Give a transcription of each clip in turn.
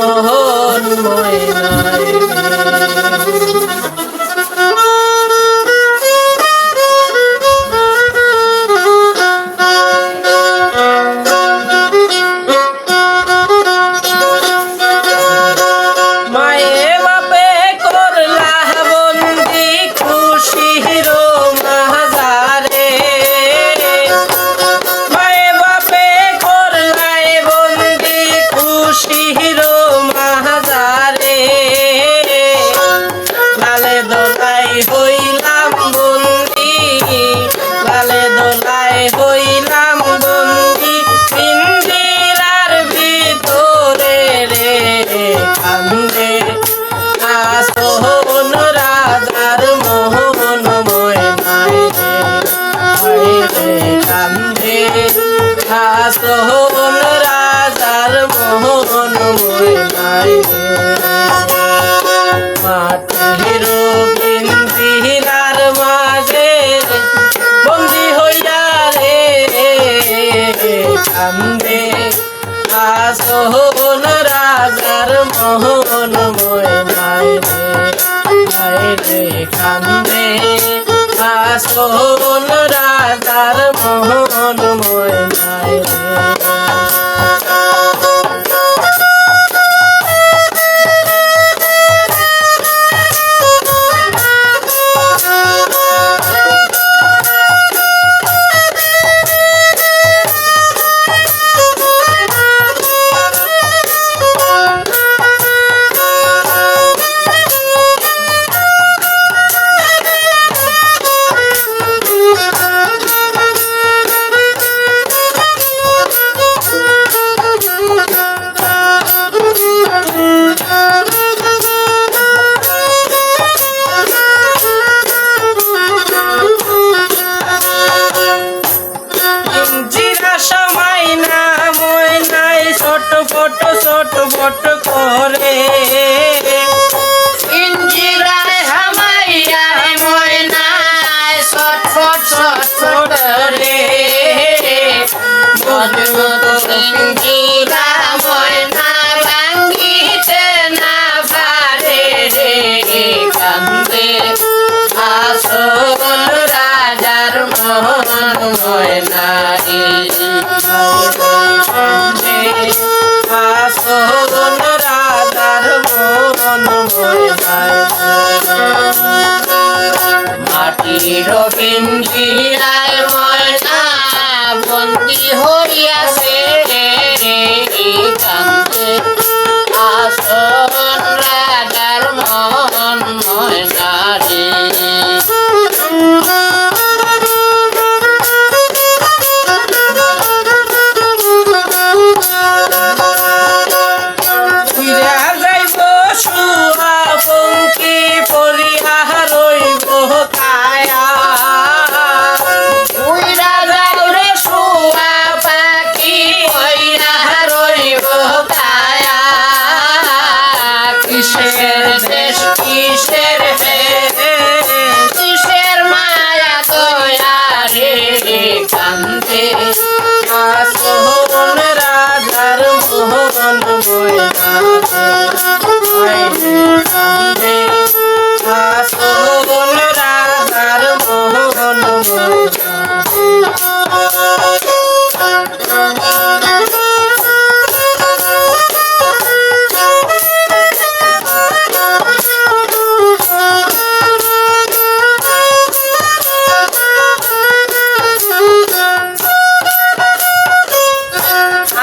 মোহন ময়নায় সোহন রাজার মোহন ময়নায় মাটির পিঞ্জিরার মাঝে বন্দি হইয়া রে কান্দে সোহন রাজার মোহন ময়নায় রে কান্দে সোহন রাজার মোহন ময়নায় ছটফট করে ইঞ্জিরায় হামাইয়া ময়নায় ছটফট ছটফট করে মজবুত ইঞ্জিরা ময়না ভাঙ্গিতে না পারে রে কান্দে আসল রাজার মোহন ময়নায় সোহন রাজার মোহন ময়নায় মাটির পিঞ্জিরায় ময়না বন্দি হইয়াছে কান্দে আসল রাজার মোহন ময়নারে কিসের মায়া দয়া রে কান্দে সোহন রাজার মোহন ময়নায় সোহন রাজার মোহন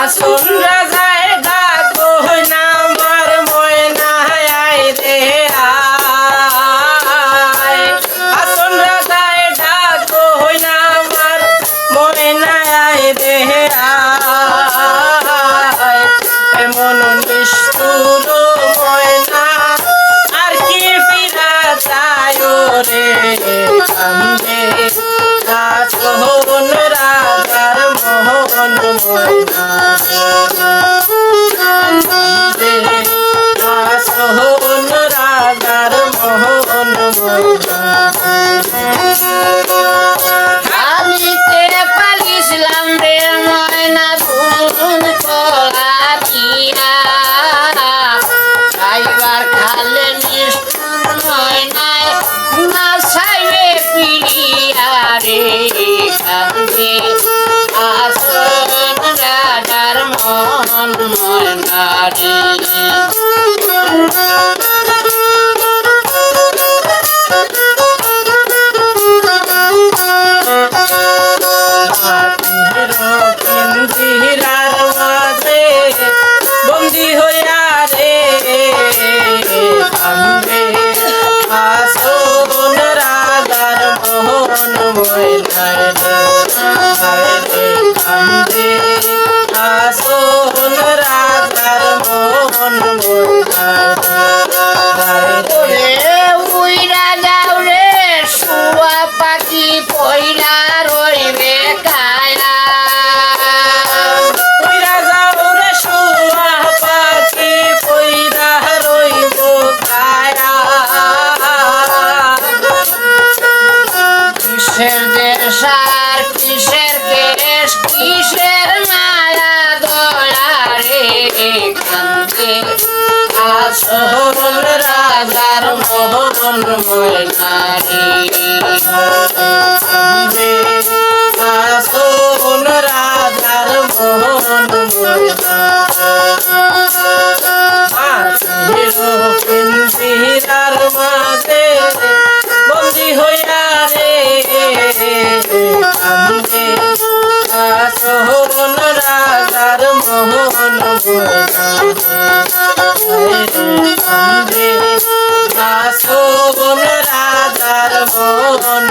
আসন রাজায় ডাক না আমার ময়নায় রে আয় আসন রাজায় ডাক না আমার ময়নায় রে আয় এমন নিষ্ঠুর ময়না আর কি ফিরা যায় রে কান্দে সোহন রাজার মোহন ময়না সোহন রাজার মোহন ময়না আলিতে পালিছিলাম রে ময়না ধুন কলা দিয়া আসন রাজার মোহন ময়নারে আসন রাজার মোহন পিঞ্জিরার মাঝে বন্দি হইয়া রে কান্দে আসন রাজার মোহন কান্দে আসন রাজার মোহন